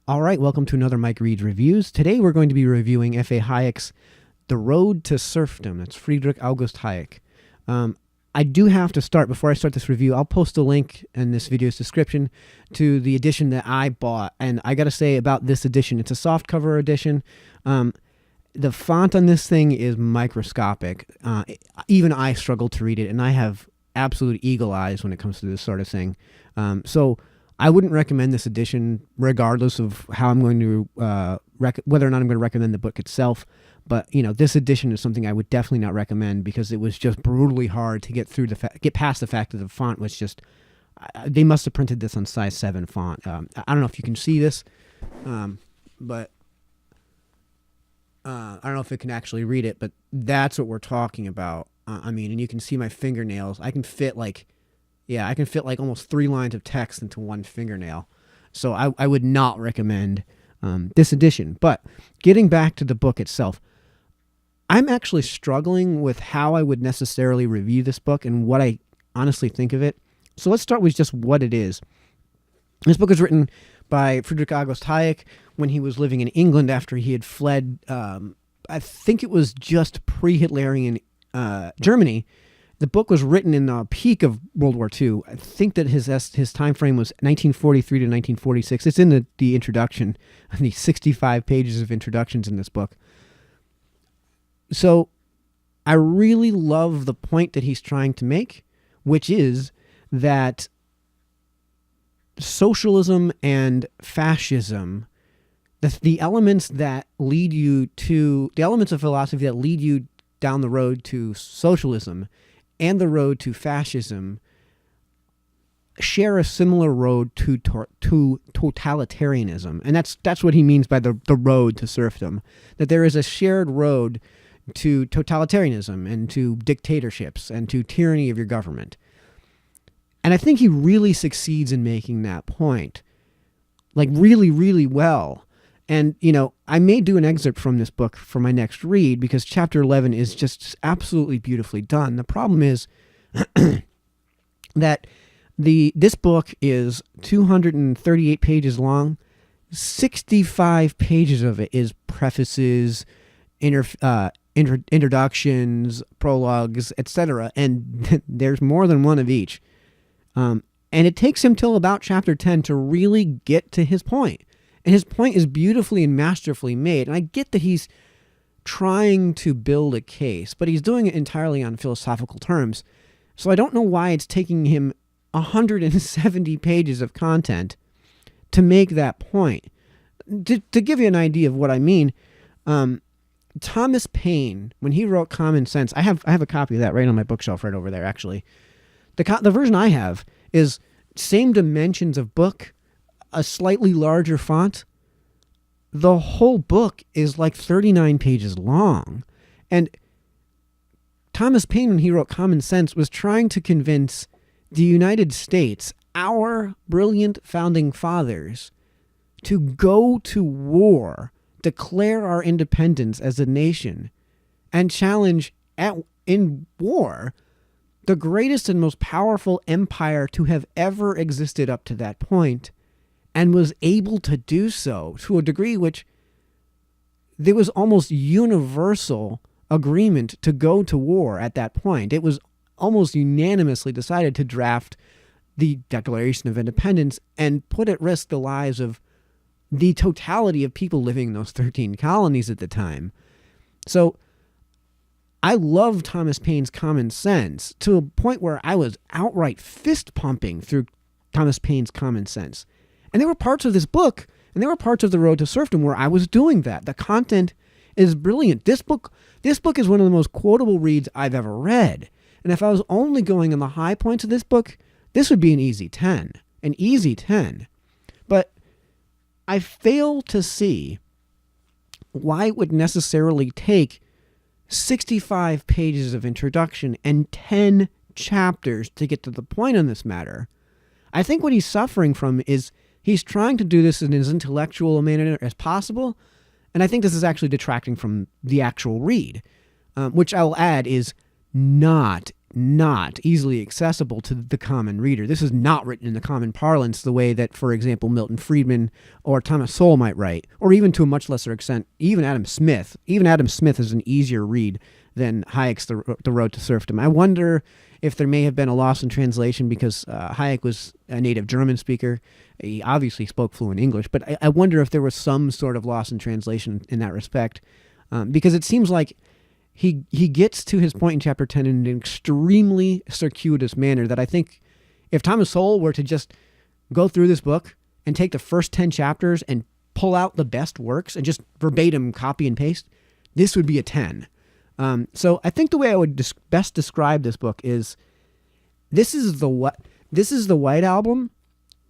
All right, welcome to another Mike Reads Reviews. Today we're going to be reviewing F.A. Hayek's The Road to Serfdom. That's Friedrich August Hayek. I do have to start, before I start this review, I'll post a link in this video's description to the edition that I bought. And I got to say about this edition, it's a softcover edition. The font on this thing is microscopic. Even I struggle to read it, and I have absolute eagle eyes when it comes to this sort of thing. So I wouldn't recommend this edition, regardless of how I'm going to whether or not I'm going to recommend the book itself. But this edition is something I would definitely not recommend because it was just brutally hard to get through get past the fact that the font was just. They must have printed this on size 7 font. I don't know if you can see this, but I don't know if it can actually read it. But that's what we're talking about. And you can see my fingernails. I can fit almost 3 lines of text into one fingernail. So I would not recommend this edition. But getting back to the book itself, I'm actually struggling with how I would necessarily review this book and what I honestly think of it. So let's start with just what it is. This book is written by Friedrich August Hayek when he was living in England after he had fled, I think it was just pre-Hitlerian Germany. The book was written in the peak of World War II. I think that his time frame was 1943 to 1946. It's in the introduction, the 65 pages of introductions in this book. So I really love the point that he's trying to make, which is that socialism and fascism, the elements of philosophy that lead you down the road to socialism and the road to fascism, share a similar road to totalitarianism. And that's what he means by the road to serfdom, that there is a shared road to totalitarianism and to dictatorships and to tyranny of your government. And I think he really succeeds in making that point, like really, really well. And, I may do an excerpt from this book for my next read because chapter 11 is just absolutely beautifully done. The problem is that this book is 238 pages long. 65 pages of it is prefaces, introductions, prologues, etc. And there's more than one of each. And it takes him till about chapter 10 to really get to his point. And his point is beautifully and masterfully made. And I get that he's trying to build a case, but he's doing it entirely on philosophical terms. So I don't know why it's taking him 170 pages of content to make that point. To give you an idea of what I mean, Thomas Paine, when he wrote Common Sense, I have a copy of that right on my bookshelf right over there, actually. The version I have is same dimensions of book, a slightly larger font. The whole book is like 39 pages long. And Thomas Paine, when he wrote Common Sense, was trying to convince the United States, our brilliant founding fathers, to go to war, declare our independence as a nation, and challenge in war the greatest and most powerful empire to have ever existed up to that point, and was able to do so to a degree which there was almost universal agreement to go to war at that point. It was almost unanimously decided to draft the Declaration of Independence and put at risk the lives of the totality of people living in those 13 colonies at the time. So I love Thomas Paine's Common Sense to a point where I was outright fist pumping through Thomas Paine's Common Sense. And there were parts of this book, and there were parts of The Road to Serfdom where I was doing that. The content is brilliant. This book is one of the most quotable reads I've ever read. And if I was only going on the high points of this book, this would be an easy 10. An easy 10. But I fail to see why it would necessarily take 65 pages of introduction and 10 chapters to get to the point on this matter. I think what he's suffering from is he's trying to do this in as intellectual a manner as possible, and I think this is actually detracting from the actual read, which I'll add is not not easily accessible to the common reader. This is not written in the common parlance the way that, for example, Milton Friedman or Thomas Sowell might write, or even to a much lesser extent, even Adam Smith. Even Adam Smith is an easier read than Hayek's The Road to Serfdom. I wonder if there may have been a loss in translation because Hayek was a native German speaker. He obviously spoke fluent English, but I wonder if there was some sort of loss in translation in that respect, because it seems like he gets to his point in chapter 10 in an extremely circuitous manner that I think if Thomas Sowell were to just go through this book and take the first 10 chapters and pull out the best works and just verbatim copy and paste, this would be a 10. So I think the way I would best describe this book is this is the White Album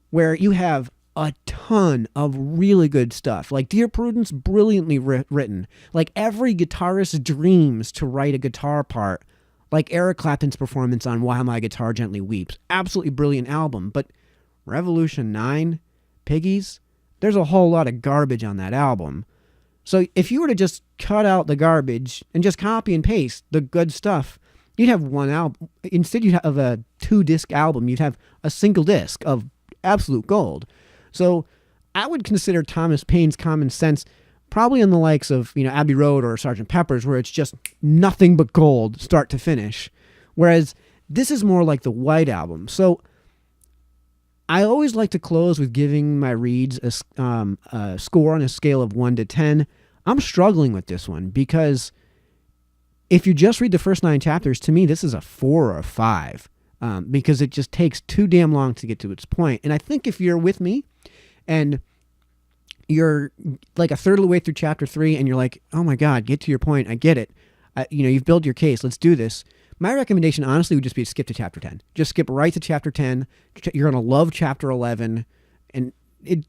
where you have a ton of really good stuff. Like Dear Prudence, brilliantly written. Like every guitarist dreams to write a guitar part. Like Eric Clapton's performance on While My Guitar Gently Weeps. Absolutely brilliant album. But Revolution 9, Piggies, there's a whole lot of garbage on that album. So if you were to just cut out the garbage and just copy and paste the good stuff, you'd have one album. Instead you'd have a 2-disc album. You'd have a single disc of absolute gold. So I would consider Thomas Paine's Common Sense probably in the likes of, Abbey Road or Sgt. Pepper's, where it's just nothing but gold start to finish. Whereas this is more like the White Album. So I always like to close with giving my reads a score on a scale of 1 to 10. I'm struggling with this one because if you just read the first 9 chapters, to me, this is a 4 or a 5 because it just takes too damn long to get to its point. And I think if you're with me and you're like a third of the way through chapter 3 and you're like, oh my God, get to your point. I get it. You've built your case. Let's do this. My recommendation, honestly, would just be to skip to chapter 10. Just skip right to chapter 10. You're going to love chapter 11. And it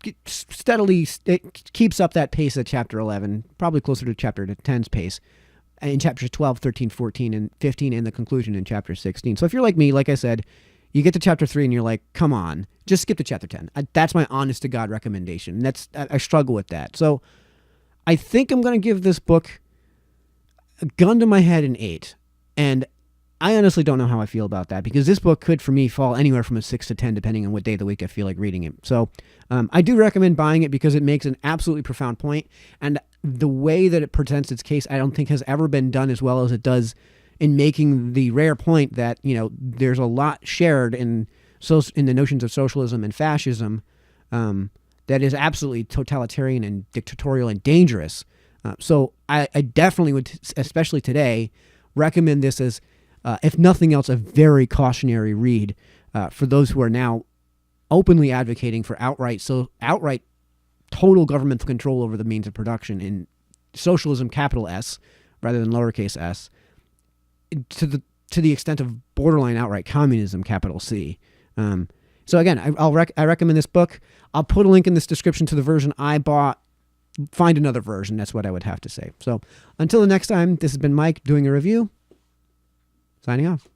keeps up that pace at chapter 11, probably closer to chapter 10's pace, in chapters 12, 13, 14, and 15, and the conclusion in chapter 16. So if you're like me, like I said, you get to chapter 3 and you're like, come on, just skip to chapter 10. That's my honest to God recommendation. I struggle with that. So I think I'm going to give this book a gun to my head an 8. And I honestly don't know how I feel about that because this book could, for me, fall anywhere from a 6 to 10, depending on what day of the week I feel like reading it. So I do recommend buying it because it makes an absolutely profound point. And the way that it presents its case, I don't think has ever been done as well as it does in making the rare point that, there's a lot shared in the notions of socialism and fascism that is absolutely totalitarian and dictatorial and dangerous. So I definitely would, especially today, recommend this as, if nothing else, a very cautionary read for those who are now openly advocating for outright total governmental control over the means of production in socialism, capital S, rather than lowercase s, to the extent of borderline outright communism, capital C. So again, I recommend this book. I'll put a link in this description to the version I bought. Find another version. That's what I would have to say. So until the next time, this has been Mike doing a review. Signing off.